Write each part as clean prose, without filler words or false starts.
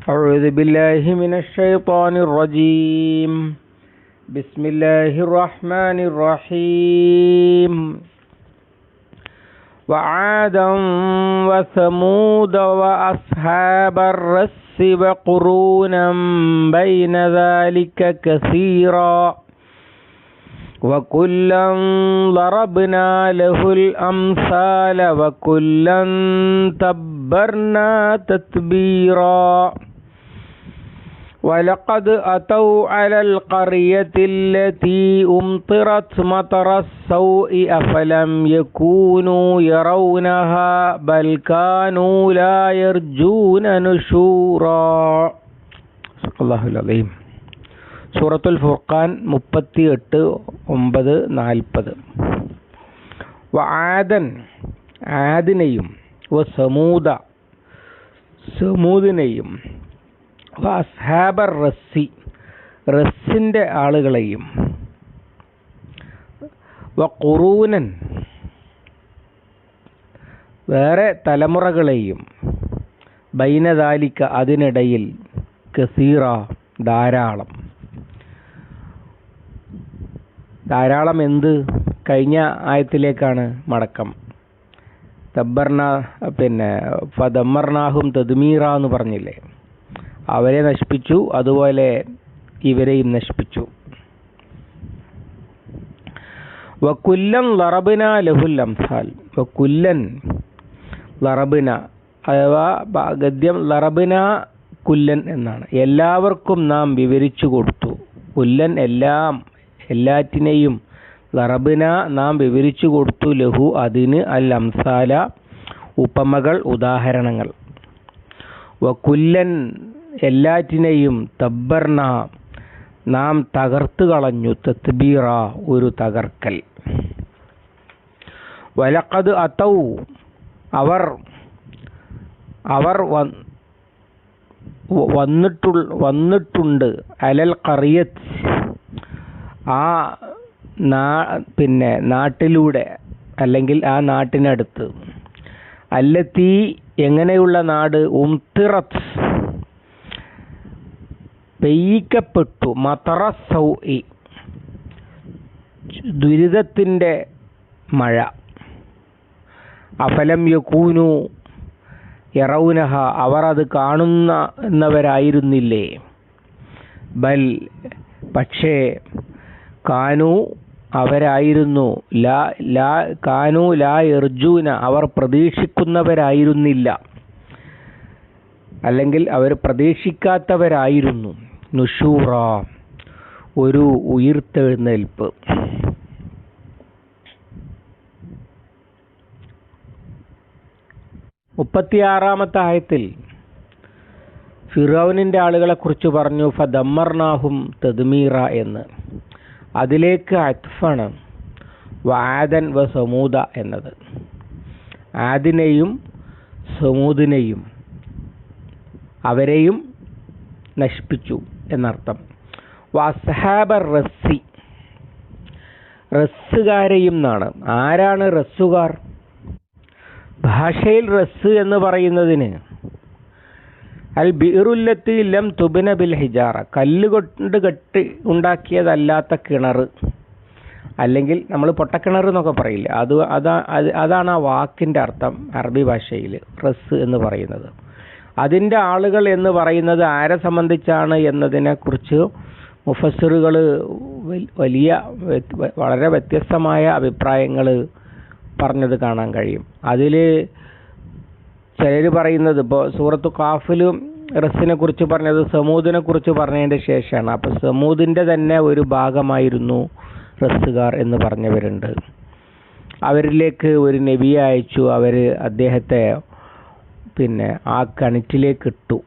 أعوذ بالله من الشيطان الرجيم بسم الله الرحمن الرحيم وعادا وثمود وأصحاب الرس وقرونا بين ذلك كثيرا وكلا ضربنا له الأمثال وكلا تبرنا تتبيرا ولقد أتوا على القرية التي أمطرت مطر السوء أفلم يكونوا يرونها بل كانوا لا يرجون نشورا صدق الله العظيم. സൂറത്തുൽ ഫുർഖാൻ 38:9-40. വആദൻ ആദിനെയും വസമൂദ സമൂദിനെയും വഅസ്ഹാബർ റസ്സി റസ്സിൻ്റെ ആളുകളെയും വഖുറൂനൻ വേറെ തലമുറകളെയും ബൈന ദാലിക അതിനിടയിൽ കസീറ ധാരാളം എന്ത് കഴിഞ്ഞ ആയത്തിലേക്കാണ് മടക്കം. ഫദമ്മർനാഹും തദ്മീറ എന്ന് പറഞ്ഞില്ലേ, അവരെ നശിപ്പിച്ചു, അതുപോലെ ഇവരെയും നശിപ്പിച്ചു. വകുല്ലൻ ലറബ്ന ലഹുൽ അംസാൽ, വകുല്ലൻ ലറബ്ന അഥവാ ഗദ്യം ലറബ്ന കുല്ലൻ എന്നാണ്. എല്ലാവർക്കും നാം വിവരിച്ചു കൊടുത്തു. കുല്ലൻ എല്ലാറ്റിനെയും ലറബ്ന നാം വിവരിച്ചു കൊടുത്തു. ലഹു അതിന് അൽ അംസാല ഉപമകൾ ഉദാഹരണങ്ങൾ. വകുല്ലൻ എല്ലാറ്റിനെയും തബ്ബർന നാം തകർത്തു കളഞ്ഞു. തത്ബീറ ഒരു തകർക്കൽ. വലഖദ് അതൗ അവർ വന്നിട്ടുണ്ട് അലൽ ഖറിയത്ത് ആ നാട്ടിലൂടെ അല്ലെങ്കിൽ ആ നാട്ടിനടുത്ത്. അല്ലത്തി എങ്ങനെയുള്ള നാട്, ഉംതിറത്ത് പെയ്യിക്കപ്പെട്ടു, മതറ സൗഇ ദുരിതത്തിൻ്റെ മഴ. അഫലം യകൂനു യറൗനഹ അവർ അത് കാണുന്നവരായിരുന്നില്ലേ. ബൽ പക്ഷേ കാനു അവരായിരുന്നു കാനു ലാ യർജൂന അവർ പ്രതീക്ഷിക്കുന്നവരായിരുന്നില്ല, അല്ലെങ്കിൽ അവർ പ്രതീക്ഷിക്കാത്തവരായിരുന്നു. നുഷൂറ ഒരു ഉയിർത്തെഴുന്നേൽപ്പ്. മുപ്പത്തിയാറാമത്തെ ആയത്തിൽ ഫിറൗനിൻ്റെ ആളുകളെ കുറിച്ച് പറഞ്ഞു. ഫദമ്മർനാഹും തദ്മീറ എന്ന്. അതിലേക്ക് അത്ഫാണ് വആദൻ വ സമൂദ എന്നത്. ആദിനെയും സമൂദിനെയും അവരെയും നശിപ്പിച്ചു എന്നർത്ഥം. വഅസ്ഹാബർ റസ്സി റസ്സുകാരെയും എന്നാണ്. ആരാണ് റസ്സുകാർ? ഭാഷയിൽ റസ് എന്ന് പറയുന്നതിന് അൽ ബിറുല്ലത്തി ലം തുബ്ന ബിൽ ഹിജാറ കല്ല് കൊണ്ട് കെട്ടി ഉണ്ടാക്കിയതല്ലാത്ത കിണർ, അല്ലെങ്കിൽ നമ്മൾ പൊട്ടക്കിണർ എന്നൊക്കെ പറയില്ല, അതാണ് ആ വാക്കിൻ്റെ അർത്ഥം അറബി ഭാഷയിൽ റസ് എന്ന് പറയുന്നത്. അതിൻ്റെ ആളുകൾ എന്ന് പറയുന്നത് ആരെ സംബന്ധിച്ചാണ് എന്നതിനെക്കുറിച്ച് മുഫസ്സിറുകൾ വളരെ വ്യത്യസ്തമായ അഭിപ്രായങ്ങൾ പറഞ്ഞത് കാണാൻ കഴിയും. അതിൽ ചിലർ പറയുന്നത്, ഇപ്പോൾ സൂറത്തു കാഫിലും റസ്സിനെ കുറിച്ച് പറഞ്ഞത് സമൂദിനെ കുറിച്ച് പറഞ്ഞതിൻ്റെ ശേഷമാണ്. അപ്പോൾ സമൂദിൻ്റെ തന്നെ ഒരു ഭാഗമായിരുന്നു റസ്സുകാർ എന്ന് പറഞ്ഞവരുണ്ട്. അവരിലേക്ക് ഒരു നബിയെ അയച്ചു, അവർ അദ്ദേഹത്തെ ആ കിണറ്റിലേക്ക് ഇട്ടു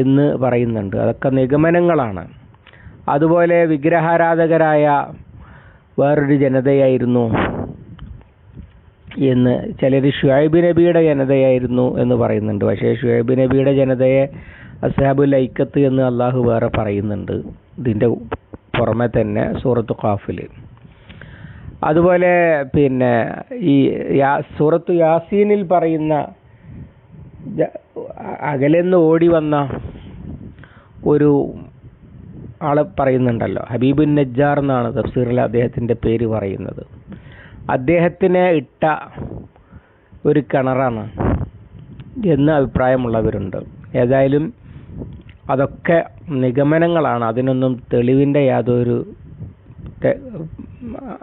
എന്ന് പറയുന്നുണ്ട്. അതൊക്കെ നിഗമനങ്ങളാണ്. അതുപോലെ വിഗ്രഹാരാധകരായ വേറൊരു ജനതയായിരുന്നു എന്ന് ചിലർ ഷുഐബ് നബിയുടെ ജനതയായിരുന്നു എന്ന് പറയുന്നുണ്ട്. പക്ഷേ ഷുഐബ് നബിയുടെ ജനതയെ അസ്ഹാബുൽ ഐക്കത്ത് എന്ന് അള്ളാഹു വേറെ പറയുന്നുണ്ട് ഇതിൻ്റെ പുറമെ തന്നെ സൂറത്ത് ഖാഫിൽ. അതുപോലെ ഈ സൂറത്ത് യാസീനിൽ പറയുന്ന അകലെന്ന് ഓടി വന്ന ഒരു ആളെ പറയുന്നുണ്ടല്ലോ, ഹബീബുൻ നജ്ജാർ എന്നാണ് തഫ്സീറിൽ അദ്ദേഹത്തിൻ്റെ പേര് പറയുന്നത്. അദ്ദേഹത്തിനെ ഇട്ട ഒരു കിണറാണ് എന്ന് അഭിപ്രായമുള്ളവരുണ്ട്. ഏതായാലും അതൊക്കെ നിഗമനങ്ങളാണ്, അതിനൊന്നും തെളിവിൻ്റെ യാതൊരു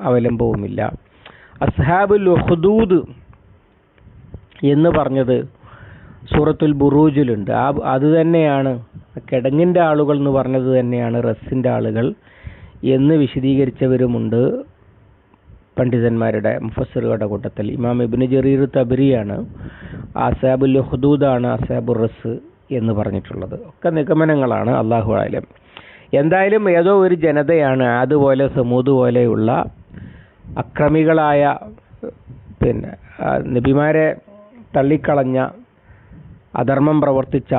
അവലംബവുമില്ല. അസ്ഹാബുൽ ഉഖ്ദൂദ് എന്ന് പറഞ്ഞത് സൂറത്തുൽ ബുറൂജിലുണ്ട്. അത് തന്നെയാണ് കിടങ്ങിൻ്റെ ആളുകൾ എന്ന് പറഞ്ഞത് തന്നെയാണ് റസ്സിൻ്റെ ആളുകൾ എന്ന് വിശദീകരിച്ചവരുമുണ്ട് പണ്ഡിതന്മാരുടെ മുഫസ്സിറുകളുടെ കൂട്ടത്തിൽ. ഇമാം ഇബ്നു ജരീർ തബരിയാണ് അസ്ഹാബുൽ ഉഖ്ദൂദാണ് അസ്ഹാബുർ റസ് എന്ന് പറഞ്ഞിട്ടുള്ളത്. ഒക്കെ നിഗമനങ്ങളാണ്, അല്ലാഹു അലം. എന്തായാലും ഏതോ ഒരു ജനതയാണ് അതുപോലെ സമൂദ് പോലെയുള്ള അക്രമികളായ നബിമാരെ തള്ളിക്കളഞ്ഞ, അധർമ്മം പ്രവർത്തിച്ച,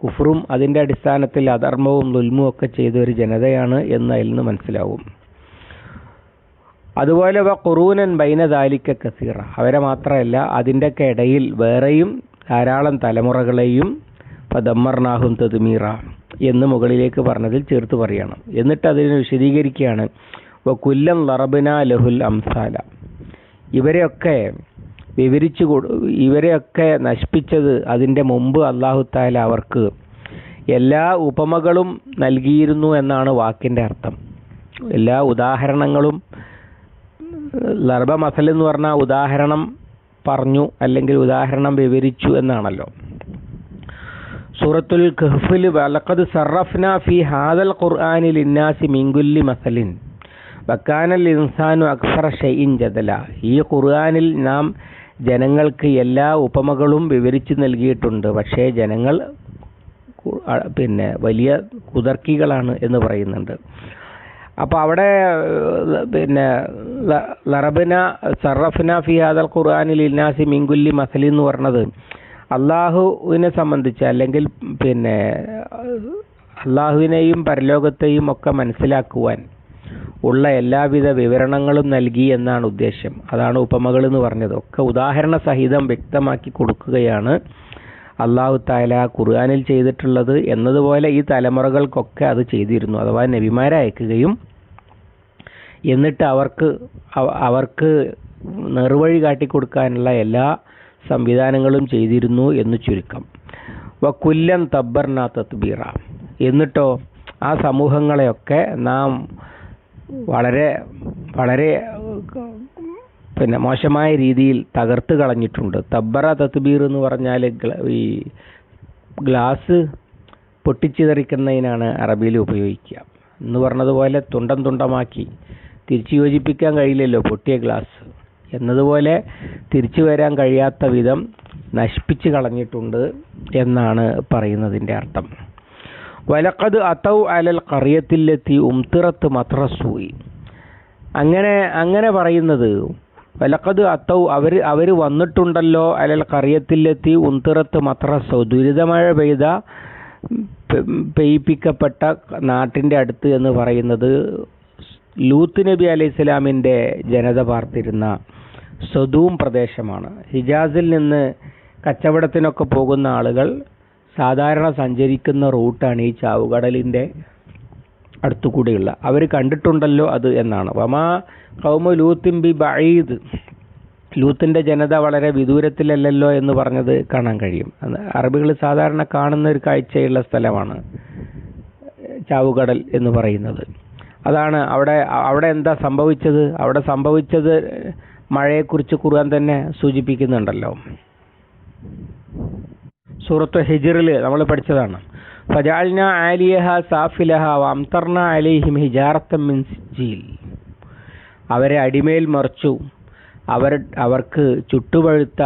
കുഫറും അതിൻ്റെ അടിസ്ഥാനത്തിൽ അധർമ്മവും ദുൽമും ഒക്കെ ചെയ്ത ഒരു ജനതയാണ് എന്ന് അതിൽ നിന്ന് മനസ്സിലാവും. അതുപോലെ ഖുറൂനൻ ബൈന ദാലിക കസീറ, അവരെ മാത്രമല്ല അതിൻ്റെയൊക്കെ ഇടയിൽ വേറെയും ധാരാളം തലമുറകളെയും ഫദമ്മർനാഹും തദ്മീറ എന്ന് മുകളിലേക്ക് പറഞ്ഞതിൽ ചേർത്ത് പറയണം. എന്നിട്ട് അതിനെ വിശദീകരിക്കുകയാണ്, വകുല്ലൻ ലറബ്നാ ലഹുൽ അംസാല, ഇവരെയൊക്കെ ഇവരെയൊക്കെ നശിപ്പിച്ചത് അതിൻ്റെ മുമ്പ് അല്ലാഹു തആല അവർക്ക് എല്ലാ ഉപമകളും നൽകിയിരുന്നു എന്നാണ് വാക്കിൻ്റെ അർത്ഥം. എല്ലാ ഉദാഹരണങ്ങളും, ലർബ മസൽ എന്ന് പറഞ്ഞാൽ ഉദാഹരണം പറഞ്ഞു അല്ലെങ്കിൽ ഉദാഹരണം വിവരിച്ചു എന്നാണല്ലോ. സൂറത്തുൽ കഹ്ഫിൽ വലഖദ് സർറഫ്നാ ഫീ ഹാദൽ ഖുർആനി ലിന്നാസി മിൻ കുല്ലി മസലിൻ വകാനൽ ഇൻസാനു അക്സറ ഷൈഇൻ ജദല, ഈ ഖുർആനിൽ നാം ജനങ്ങൾക്ക് എല്ലാ ഉപമകളും വിവരിച്ചു നൽകിയിട്ടുണ്ട്, പക്ഷേ ജനങ്ങൾ വലിയ കുതർക്കികളാണ് എന്ന് പറയുന്നുണ്ട്. അപ്പോൾ അവിടെ ലറബ്ന സർറഫ്ന ഫി ഹാദൽ ഖുർആനി ലിന്നാസി മിൻ കുല്ലി മസലി എന്ന് പറഞ്ഞത് അള്ളാഹുവിനെ സംബന്ധിച്ച് അല്ലെങ്കിൽ അള്ളാഹുവിനെയും പരലോകത്തെയും ഒക്കെ മനസ്സിലാക്കുവാൻ ഉള്ള എല്ലാവിധ വിവരണങ്ങളും നൽകി എന്നാണ് ഉദ്ദേശം. അതാണ് ഉപമകൾ എന്ന് പറഞ്ഞത്. ഒക്കെ ഉദാഹരണ സഹിതം വ്യക്തമാക്കി കൊടുക്കുകയാണ് അല്ലാഹു തആല ഖുർആനിൽ ചെയ്തിട്ടുള്ളത് എന്നതുപോലെ ഈ തലമുറകൾക്കൊക്കെ അത് ചെയ്തിരുന്നു. അഥവാ നബിമാരെ അയക്കുകയും എന്നിട്ട് അവർക്ക് നെറുവഴി കാട്ടിക്കൊടുക്കാനുള്ള എല്ലാ സംവിധാനങ്ങളും ചെയ്തിരുന്നു എന്ന് ചുരുക്കം. വകുല്ലൻ തബ്ബർനാ തത്ബീറ, എന്നിട്ടോ ആ സമൂഹങ്ങളെയൊക്കെ നാം വളരെ വളരെ മോശമായ രീതിയിൽ തകർത്ത് കളഞ്ഞിട്ടുണ്ട്. തബ്ബറ തത്ബീർ എന്ന് പറഞ്ഞാൽ ഈ ഗ്ലാസ് പൊട്ടിച്ചിതറിക്കുന്നതിനാണ് അറബിയിൽ ഉപയോഗിക്കുക. എന്ന് പറഞ്ഞതുപോലെ തുണ്ടം തുണ്ടമാക്കി തിരിച്ചു യോജിപ്പിക്കാൻ കഴിയില്ലല്ലോ പൊട്ടിയ ഗ്ലാസ് എന്നതുപോലെ തിരിച്ചു വരാൻ കഴിയാത്ത വിധം നശിപ്പിച്ച് കളഞ്ഞിട്ടുണ്ട് എന്നാണ് പറയുന്നതിൻ്റെ അർത്ഥം. വലഖദ് അതൗ അലൽ ഖറിയത്തില്ലത്തി ഉംതിറത്ത് മത്രസൂയി, അങ്ങനെ പറയുന്നത് വലഖദ് അതൗ അവർ വന്നിട്ടുണ്ടല്ലോ അലൽ ഖറിയത്തില്ലത്തി ഉംതിറത്ത് മത്രസു, ദുരിതമഴ പെയ്യിപ്പിക്കപ്പെട്ട നാട്ടിൻ്റെ അടുത്ത് എന്ന് പറയുന്നത് ലൂത്ത് നബി അലൈഹി സ്വലാമിൻ്റെ ജനത പാർത്തിരുന്ന സദൂം പ്രദേശമാണ്. ഹിജാസിൽ നിന്ന് കച്ചവടത്തിനൊക്കെ പോകുന്ന ആളുകൾ സാധാരണ സഞ്ചരിക്കുന്ന റൂട്ടാണ് ഈ ചാവുകടലിൻ്റെ അടുത്തുകൂടിയുള്ള. അവർ കണ്ടിട്ടുണ്ടല്ലോ അത് എന്നാണ്. വമാ ഖൗമു ലൂത്തിൻ ബി ബഈദ്, ലൂത്തിൻ്റെ ജനത വളരെ വിദൂരത്തിലല്ലല്ലോ എന്ന് പറഞ്ഞത് കാണാൻ കഴിയും. അറബികൾ സാധാരണ കാണുന്ന ഒരു കാഴ്ചയുള്ള സ്ഥലമാണ് ചാവുകടൽ എന്ന് പറയുന്നത്. അതാണ് അവിടെ എന്താ സംഭവിച്ചത്? അവിടെ സംഭവിച്ചത് മഴയെക്കുറിച്ച് ഖുർആൻ തന്നെ സൂചിപ്പിക്കുന്നുണ്ടല്ലോ. സൂറത്ത് ഹിജ്റിൽ നമ്മൾ പഠിച്ചതാണ്. ഫജഅൽനാ ആലിയഹ സാഫിലഹ വഅംതർനാ അലൈഹിം ഹിജാറത്തൻ മിൻ സിജ്ജീൽ, അവരെ അടിമേൽ മറിച്ചു, അവർക്ക് ചുട്ടുപഴുത്ത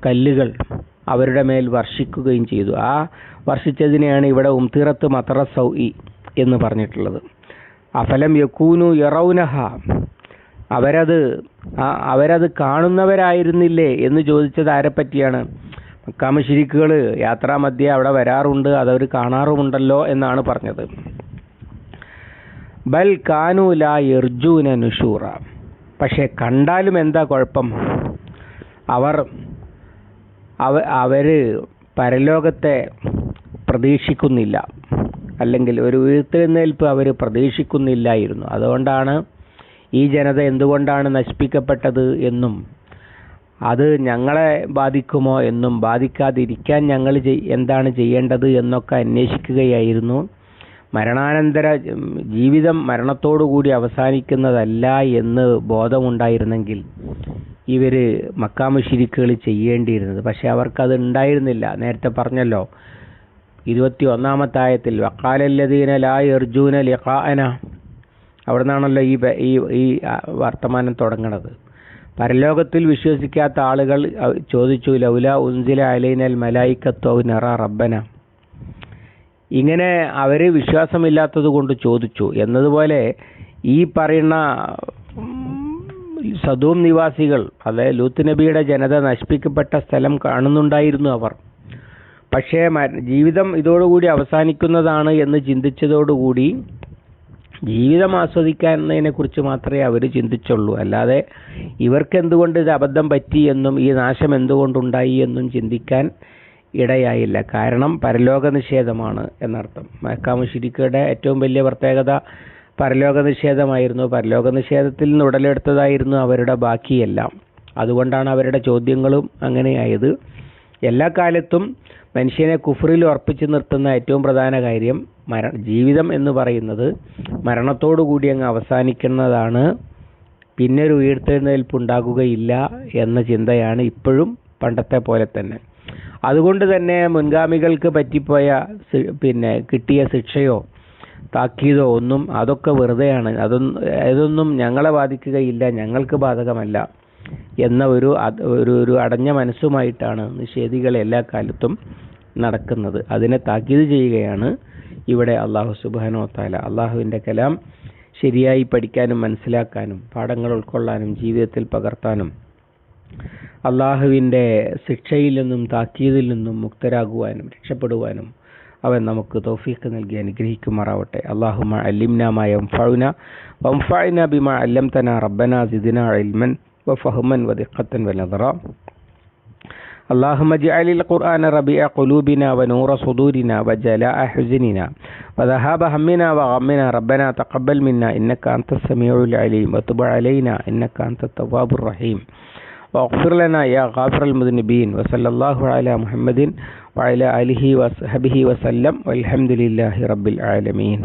കല്ലുകൾ അവരുടെ മേൽ വർഷിക്കുകയും ചെയ്തു. ആ വർഷിച്ചതിനെയാണ് ഇവിടെ ഉംതിറത്ത് മത്രസൗഇ എന്ന് പറഞ്ഞിട്ടുള്ളത്. അഫലം യകൂനു യറൗനഹ, അവരത് കാണുന്നവരായിരുന്നില്ലേ എന്ന് ചോദിച്ചത് ആരെപ്പറ്റിയാണ്? മക്ക മുശ്രിക്കുകൾ യാത്രാമധ്യേ അവിടെ വരാറുണ്ട്, അതവർ കാണാറുമുണ്ടല്ലോ എന്നാണ് പറഞ്ഞത്. ബൽ കാനു ലാ യർജൂന നുഷൂറ, പക്ഷേ കണ്ടാലും എന്താ കുഴപ്പം? അവർ പരലോകത്തെ പ്രതീക്ഷിക്കുന്നില്ല, അല്ലെങ്കിൽ ഒരു ഉയർത്തെഴുന്നേൽപ്പ് അവർ പ്രതീക്ഷിക്കുന്നില്ലായിരുന്നു. അതുകൊണ്ടാണ് ഈ ജനത എന്തുകൊണ്ടാണ് നശിപ്പിക്കപ്പെട്ടത് എന്നും അത് ഞങ്ങളെ ബാധിക്കുമോ എന്നും ബാധിക്കാതിരിക്കാൻ ഞങ്ങൾ എന്താണ് ചെയ്യേണ്ടത് എന്നൊക്കെ അന്വേഷിക്കുകയായിരുന്നു. മരണാനന്തര ജീവിതം മരണത്തോടുകൂടി അവസാനിക്കുന്നതല്ല എന്ന് ബോധമുണ്ടായിരുന്നെങ്കിൽ ഇവർ മക്കാ മുശ്രിക്കുകൾ ചെയ്യേണ്ടിയിരുന്നത്. പക്ഷെ അവർക്കത് ഉണ്ടായിരുന്നില്ല. നേരത്തെ പറഞ്ഞല്ലോ 21-ാമത്തെ ആയത്തിൽ വഖാലല്ലദീന ലാ യർജൂന ലിഖാഅന, അവിടെ നിന്നാണല്ലോ ഈ വർത്തമാനം തുടങ്ങുന്നത്. പരലോകത്തിൽ വിശ്വസിക്കാത്ത ആളുകൾ ചോദിച്ചു, ലൗല ഉൻസില അലൈനൽ മലായിക്കത്തു ഔ നറ റബ്ബന. ഇങ്ങനെ അവർ വിശ്വാസമില്ലാത്തത് കൊണ്ട് ചോദിച്ചു എന്നതുപോലെ ഈ പറയുന്ന സദൂം നിവാസികൾ, അതായത് ലൂത്ത് നബിയുടെ ജനത നശിപ്പിക്കപ്പെട്ട സ്ഥലം കാണുന്നുണ്ടായിരുന്നു അവർ. പക്ഷേ ജീവിതം ഇതോടുകൂടി അവസാനിക്കുന്നതാണ് എന്ന് ചിന്തിച്ചതോടുകൂടി ജീവിതം ആസ്വദിക്കുന്നതിനെ കുറിച്ച് മാത്രമേ അവർ ചിന്തിച്ചുള്ളൂ. അല്ലാതെ ഇവർക്ക് എന്തുകൊണ്ട് ഇത് അബദ്ധം പറ്റി എന്നും ഈ നാശം എന്തുകൊണ്ടുണ്ടായി എന്നും ചിന്തിക്കാൻ ഇടയായില്ല. കാരണം പരലോക നിഷേധമാണ് എന്നർത്ഥം. മക്കാ മുശ്രിക്കുകളുടെ ഏറ്റവും വലിയ പ്രത്യേകത പരലോക നിഷേധമായിരുന്നു. പരലോക നിഷേധത്തിൽ നിന്ന് ഉടലെടുത്തതായിരുന്നു അവരുടെ ബാക്കിയെല്ലാം. അതുകൊണ്ടാണ് അവരുടെ ചോദ്യങ്ങളും അങ്ങനെയായത്. എല്ലാ കാലത്തും മനുഷ്യനെ കുഫറിൽ ഉറപ്പിച്ചു നിർത്തുന്ന ഏറ്റവും പ്രധാന കാര്യം ജീവിതം എന്ന് പറയുന്നത് മരണത്തോടുകൂടി അങ്ങ് അവസാനിക്കുന്നതാണ്, പിന്നെ ഒരു ഉയർത്തെഴുന്നേൽപ്പുണ്ടാകുകയില്ല എന്ന ചിന്തയാണ് ഇപ്പോഴും പണ്ടത്തെ പോലെ തന്നെ. അതുകൊണ്ട് തന്നെ മുൻഗാമികൾക്ക് പറ്റിപ്പോയ കിട്ടിയ ശിക്ഷയോ താക്കീതോ ഒന്നും അതൊക്കെ വെറുതെയാണ്, അതൊന്നും ഞങ്ങളെ ബാധിക്കുകയില്ല, ഞങ്ങൾക്ക് ബാധകമല്ല എന്ന ഒരു അടഞ്ഞ മനസ്സുമായിട്ടാണ് നിഷേധികൾ എല്ലാ കാലത്തും നടക്കുന്നത്. അതിനെ താക്കീത് ചെയ്യുകയാണ് ഇവിടെ അല്ലാഹു സുബ്ഹാനഹു വ തആല. അല്ലാഹുവിൻ്റെ കലാം ശരിയായി പഠിക്കാനും മനസ്സിലാക്കാനും പാഠങ്ങൾ ഉൾക്കൊള്ളാനും ജീവിതത്തിൽ പകർത്താനും അല്ലാഹുവിൻ്റെ ശിക്ഷയിൽ നിന്നും താക്കീതിൽ നിന്നും മുക്തരാകുവാനും രക്ഷപ്പെടുവാനും അവൻ നമുക്ക് തൗഫീഖ് നൽകി അനുഗ്രഹിക്കുമാറാവട്ടെ. അല്ലാഹുമ്മ അല്ലിംനാ മാ യൻഫഉനാ വൻഫഅനാ ബിമാ അല്ലംതനാ റബ്ബനാ സിദ്നാ ഇൽമൻ വഫഹ്മൻ വദിഖ്ഖത്തൻ വനദറാ. اللهم اجعل القرآن ربيع قلوبنا ونور صدورنا وجلاء حزننا وذهاب همنا وغمنا. ربنا تقبل منا إنك أنت السميع العليم وتب علينا إنك أنت التواب الرحيم واغفر لنا يا غافر المذنبين. وصلى الله على محمد وعلى آله وصحبه وسلم والحمد لله رب العالمين.